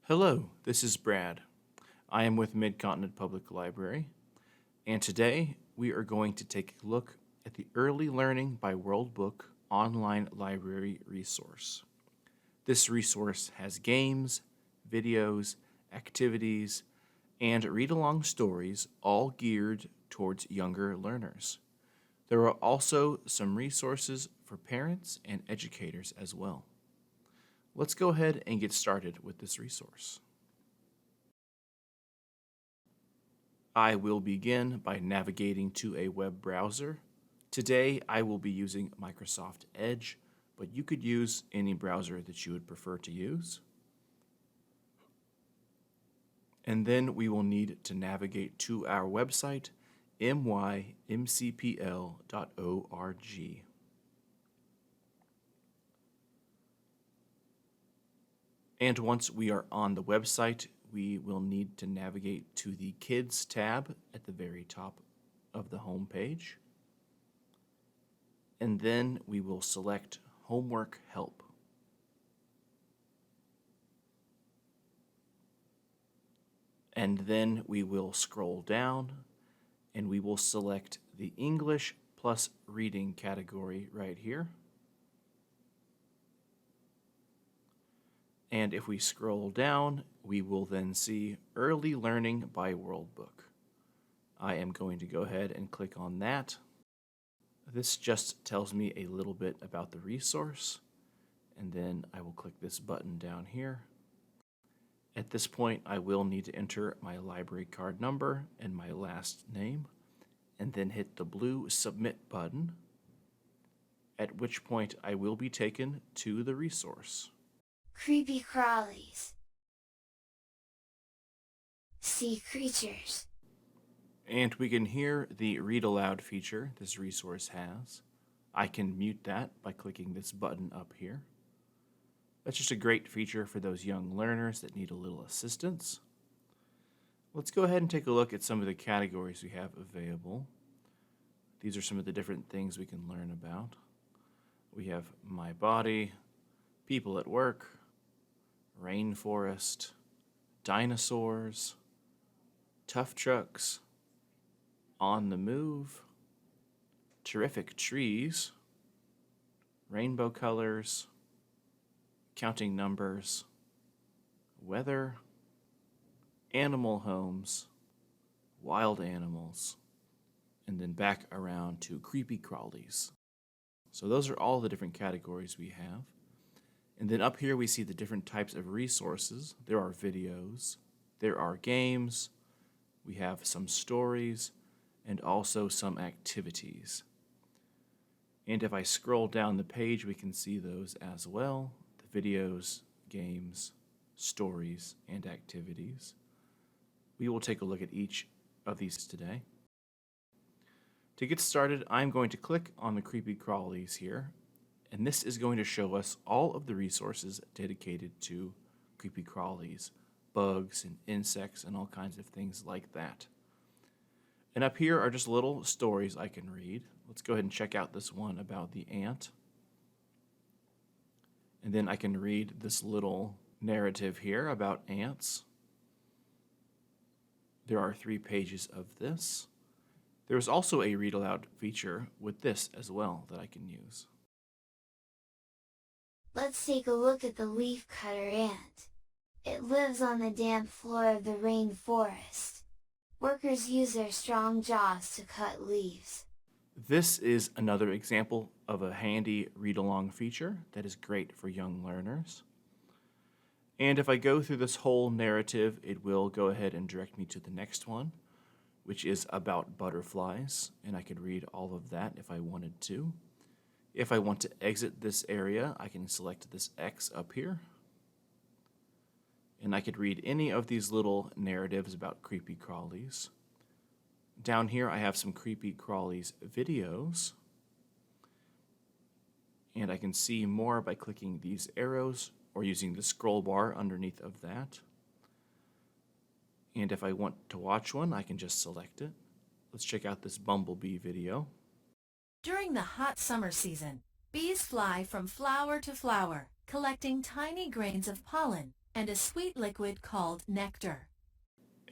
Hello, this is Brad. I am with Mid-Continent Public Library, and today we are going to take a look at the Early Learning by World Book online library resource. This resource has games, videos, activities, and read-along stories all geared towards younger learners. There are also some resources for parents and educators as well. Let's go ahead and get started with this resource. I will begin by navigating to a web browser. Today I will be using Microsoft Edge, but you could use any browser that you would prefer to use. And then we will need to navigate to our website, mymcpl.org. And once we are on the website, we will need to navigate to the Kids tab at the very top of the home page. And then we will select Homework Help. And then we will scroll down and we will select the English plus Reading category right here. And if we scroll down, we will then see Early Learning by World Book. I am going to go ahead and click on that. This just tells me a little bit about the resource, and then I will click this button down here. At this point, I will need to enter my library card number and my last name, and then hit the blue Submit button, at which point I will be taken to the resource. Creepy crawlies. Sea creatures. And we can hear the read aloud feature this resource has. I can mute that by clicking this button up here. That's just a great feature for those young learners that need a little assistance. Let's go ahead and take a look at some of the categories we have available. These are some of the different things we can learn about. We have My Body, People at Work, Rainforest, Dinosaurs, Tough Trucks, On the Move, Terrific Trees, Rainbow Colors, Counting Numbers, Weather, Animal Homes, Wild Animals, and then back around to Creepy Crawlies. So those are all the different categories we have. And then up here we see the different types of resources. There are videos, there are games, we have some stories, and also some activities. And if I scroll down the page, we can see those as well. The videos, games, stories, and activities. We will take a look at each of these today. To get started, I'm going to click on the Creepy Crawlies here, and this is going to show us all of the resources dedicated to creepy crawlies, bugs and insects and all kinds of things like that. And up here are just little stories I can read. Let's go ahead and check out this one about the ant. And then I can read this little narrative here about ants. There are 3 pages of this. There's also a read aloud feature with this as well that I can use. Let's take a look at the leafcutter ant. It lives on the damp floor of the rainforest. Workers use their strong jaws to cut leaves. This is another example of a handy read-along feature that is great for young learners. And if I go through this whole narrative, it will go ahead and direct me to the next one, which is about butterflies, and I could read all of that if I wanted to. If I want to exit this area, I can select this X up here. And I could read any of these little narratives about creepy crawlies. Down here I have some creepy crawlies videos. And I can see more by clicking these arrows or using the scroll bar underneath of that. And if I want to watch one, I can just select it. Let's check out this bumblebee video. During the hot summer season, bees fly from flower to flower, collecting tiny grains of pollen and a sweet liquid called nectar.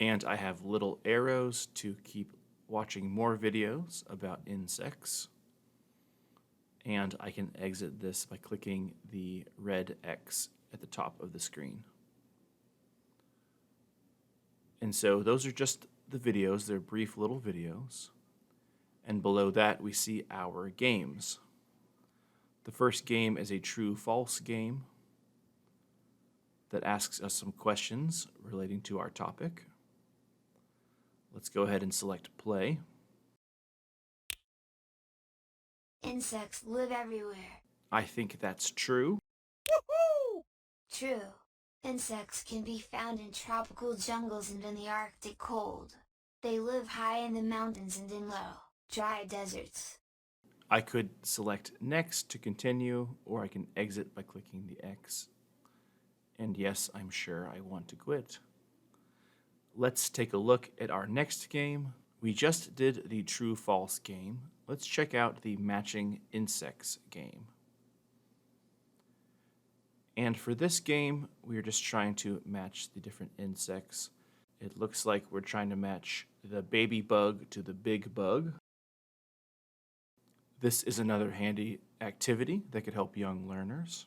And I have little arrows to keep watching more videos about insects. And I can exit this by clicking the red X at the top of the screen. And so those are just the videos. They're brief little videos. And below that, we see our games. The first game is a true-false game that asks us some questions relating to our topic. Let's go ahead and select play. Insects live everywhere. I think that's true. True. Insects can be found in tropical jungles and in the Arctic cold. They live high in the mountains and in low, dry deserts. I could select next to continue, or I can exit by clicking the X. And yes, I'm sure I want to quit. Let's take a look at our next game. We just did the true-false game. Let's check out the matching insects game. And for this game, we're just trying to match the different insects. It looks like we're trying to match the baby bug to the big bug. This is another handy activity that could help young learners.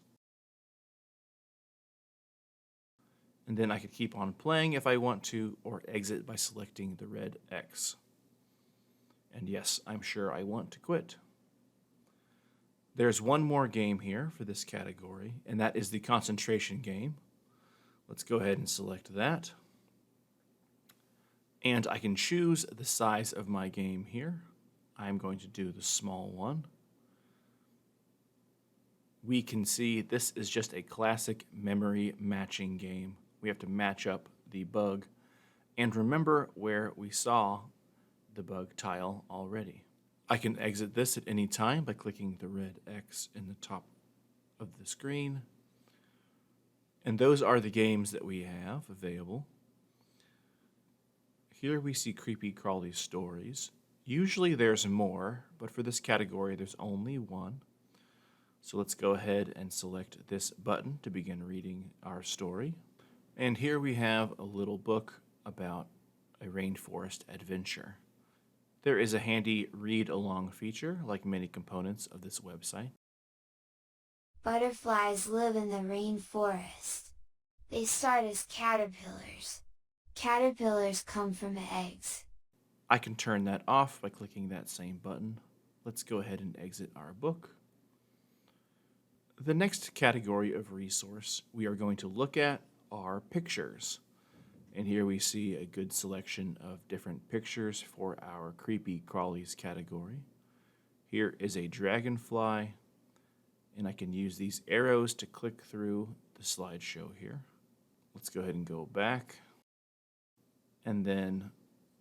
And then I could keep on playing if I want to, or exit by selecting the red X. And yes, I'm sure I want to quit. There's one more game here for this category, and that is the concentration game. Let's go ahead and select that. And I can choose the size of my game here. I'm going to do the small one. We can see this is just a classic memory matching game. We have to match up the bug and remember where we saw the bug tile already. I can exit this at any time by clicking the red X in the top of the screen. And those are the games that we have available. Here we see Creepy Crawly stories. Usually there's more, but for this category there's only one. So let's go ahead and select this button to begin reading our story. And here we have a little book about a rainforest adventure. There is a handy read-along feature, like many components of this website. Butterflies live in the rainforest. They start as caterpillars. Caterpillars come from eggs. I can turn that off by clicking that same button. Let's go ahead and exit our book. The next category of resource we are going to look at are pictures. And here we see a good selection of different pictures for our Creepy Crawlies category. Here is a dragonfly, and I can use these arrows to click through the slideshow here. Let's go ahead and go back. And then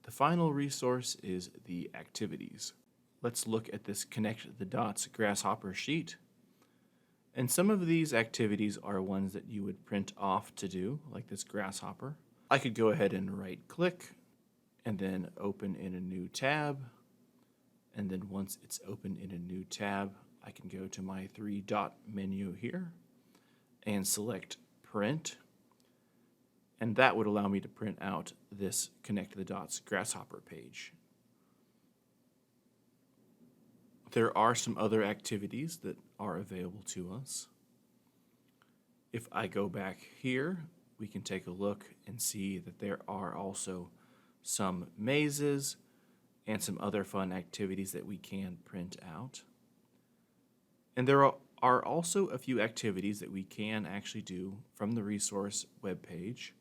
the final resource is the activities. Let's look at this Connect the Dots grasshopper sheet. And some of these activities are ones that you would print off to do, like this grasshopper. I could go ahead and right-click and then open in a new tab. And then once it's open in a new tab, I can go to my three-dot menu here and select Print. And that would allow me to print out this Connect the Dots grasshopper page. There are some other activities that are available to us. If I go back here, we can take a look and see that there are also some mazes and some other fun activities that we can print out. And there are also a few activities that we can actually do from the resource webpage,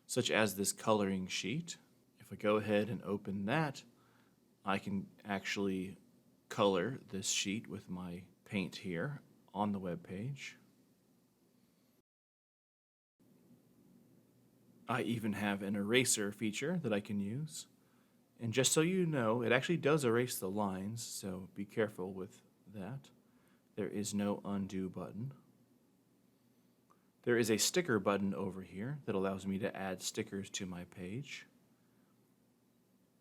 such as this coloring sheet. If I go ahead and open that, I can actually color this sheet with my paint here on the webpage. I even have an eraser feature that I can use. And just so you know, it actually does erase the lines, so be careful with that. There is no undo button. There is a sticker button over here that allows me to add stickers to my page.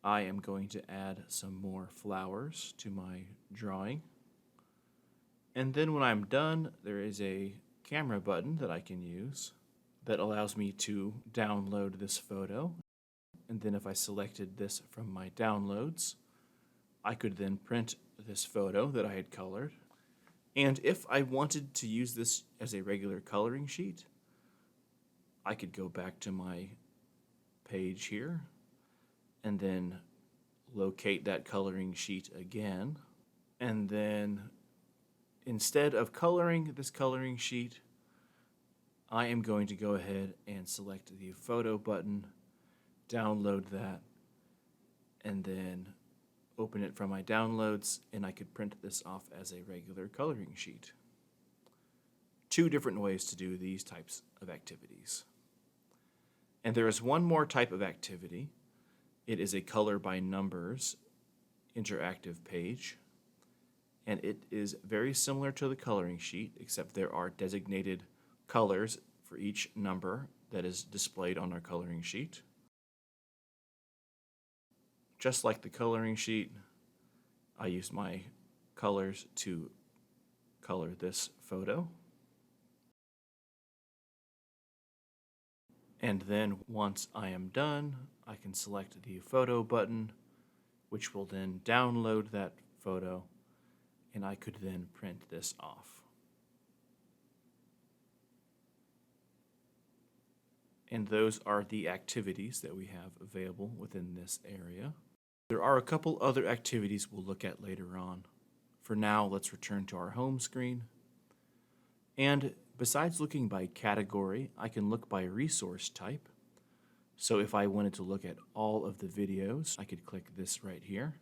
I am going to add some more flowers to my drawing. And then when I'm done, there is a camera button that I can use that allows me to download this photo. And then if I selected this from my downloads, I could then print this photo that I had colored. And if I wanted to use this as a regular coloring sheet, I could go back to my page here and then locate that coloring sheet again. And then instead of coloring this coloring sheet, I am going to go ahead and select the photo button, download that, and then open it from my downloads, and I could print this off as a regular coloring sheet. Two different ways to do these types of activities. And there is one more type of activity. It is a color by numbers interactive page, and it is very similar to the coloring sheet, except there are designated colors for each number that is displayed on our coloring sheet. Just like the coloring sheet, I used my colors to color this photo. And then once I am done, I can select the photo button, which will then download that photo, and I could then print this off. And those are the activities that we have available within this area. There are a couple other activities we'll look at later on. For now, let's return to our home screen. And besides looking by category, I can look by resource type. So if I wanted to look at all of the videos, I could click this right here.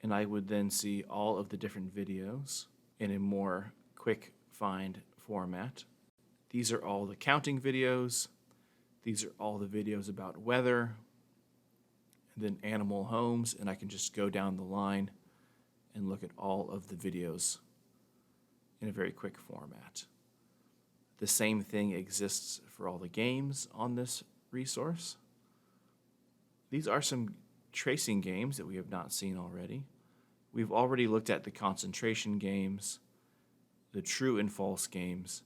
And I would then see all of the different videos in a more quick find format. These are all the counting videos. These are all the videos about weather, and then animal homes, and I can just go down the line and look at all of the videos in a very quick format. The same thing exists for all the games on this resource. These are some tracing games that we have not seen already. We've already looked at the concentration games, the true and false games,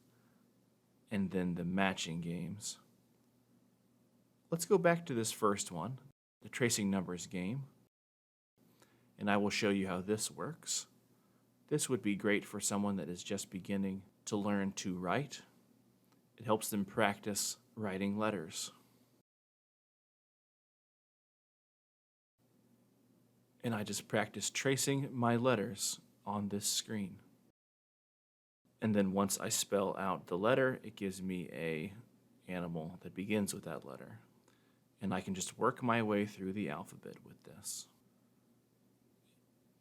and then the matching games. Let's go back to this first one, the tracing numbers game, and I will show you how this works. This would be great for someone that is just beginning to learn to write. It helps them practice writing letters. And I just practice tracing my letters on this screen. And then once I spell out the letter, it gives me an animal that begins with that letter. And I can just work my way through the alphabet with this.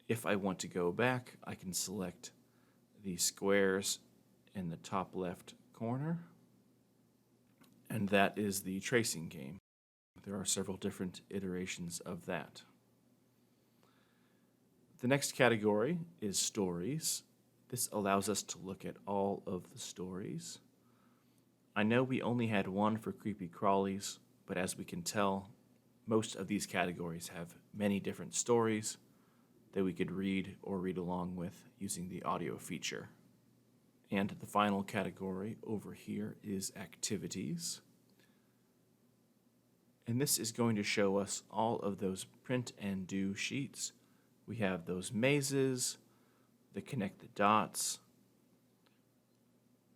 If I want to go back, I can select the squares in the top left corner. And that is the tracing game. There are several different iterations of that. The next category is stories. This allows us to look at all of the stories. I know we only had one for Creepy Crawlies, but as we can tell, most of these categories have many different stories that we could read or read along with using the audio feature. And the final category over here is activities. And this is going to show us all of those print and do sheets. We have those mazes, the connect the dots.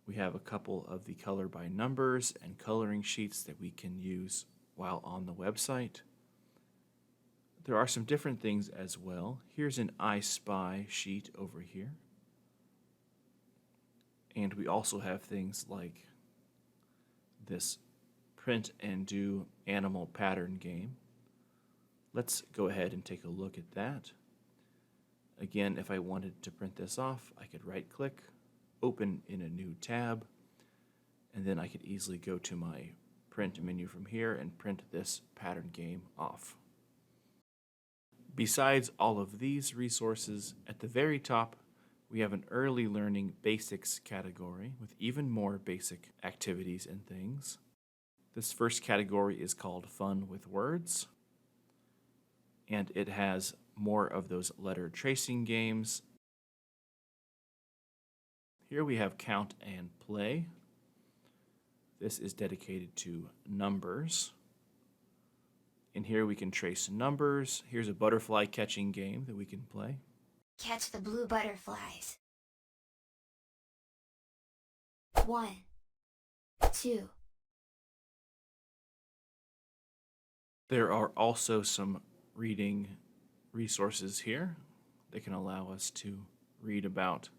We have a couple of the color by numbers and coloring sheets that we can use while on the website. There are some different things as well. Here's an I Spy sheet over here. And we also have things like this print and do animal pattern game. Let's go ahead and take a look at that. Again, if I wanted to print this off, I could right click, open in a new tab, and then I could easily go to my print menu from here and print this pattern game off. Besides all of these resources, at the very top, we have an early learning basics category with even more basic activities and things. This first category is called Fun with Words, and it has more of those letter tracing games Here we have count and play. This is dedicated to numbers. And here we can trace numbers. Here's a butterfly catching game that we can play. Catch the blue butterflies. 1, 2. There are also some reading resources here that can allow us to read about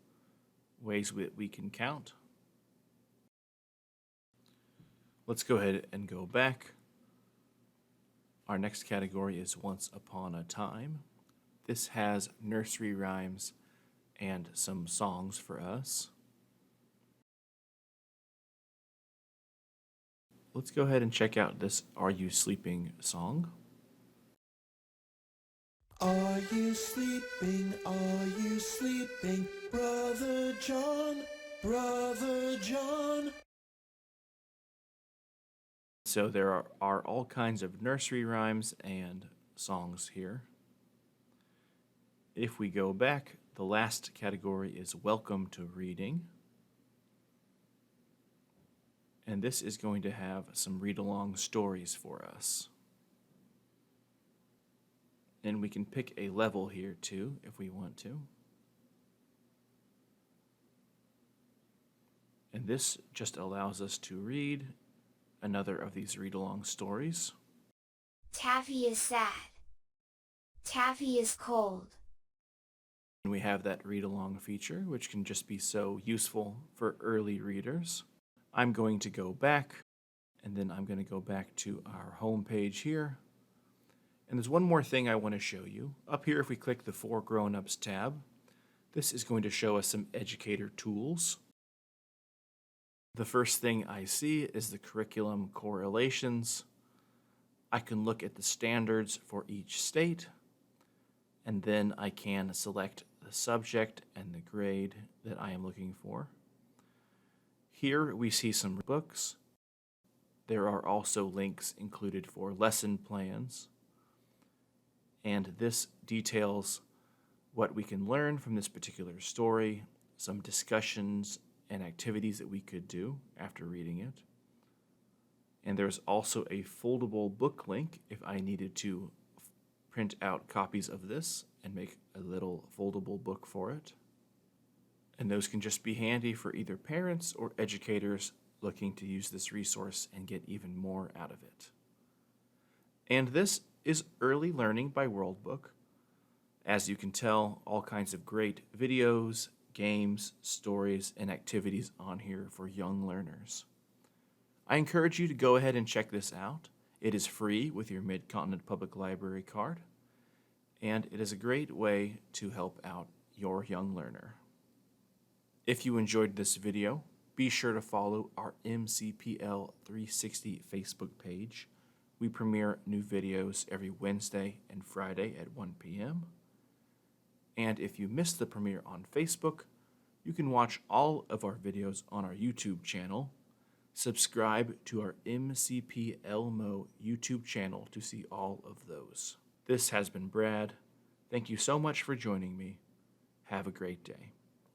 ways that we can count. Let's go ahead and go back. Our next category is Once Upon a Time. This has nursery rhymes and some songs for us. Let's go ahead and check out this Are You Sleeping song. Are you sleeping? Are you sleeping? Brother John, Brother John. So there are all kinds of nursery rhymes and songs here. If we go back, the last category is Welcome to Reading. And this is going to have some read-along stories for us. And we can pick a level here too, if we want to. And this just allows us to read another of these read-along stories. Taffy is sad. Taffy is cold. And we have that read-along feature, which can just be so useful for early readers. I'm going to go back, and then I'm going to go back to our home page here. And there's one more thing I want to show you. Up here, if we click the For Grown-Ups tab, this is going to show us some Educator Tools. The first thing I see is the curriculum correlations. I can look at the standards for each state, and then I can select the subject and the grade that I am looking for. Here we see some books. There are also links included for lesson plans, and this details what we can learn from this particular story, some discussions and activities that we could do after reading it. And there's also a foldable book link if I needed to print out copies of this and make a little foldable book for it. And those can just be handy for either parents or educators looking to use this resource and get even more out of it. And this is Early Learning by Worldbook. As you can tell, all kinds of great videos, games, stories, and activities on here for young learners. I encourage you to go ahead and check this out. It is free with your Mid-Continent Public Library card, and it is a great way to help out your young learner. If you enjoyed this video, be sure to follow our MCPL 360 Facebook page. We premiere new videos every Wednesday and Friday at 1 p.m. And if you missed the premiere on Facebook, you can watch all of our videos on our YouTube channel. Subscribe to our MCPLMO YouTube channel to see all of those. This has been Brad. Thank you so much for joining me. Have a great day.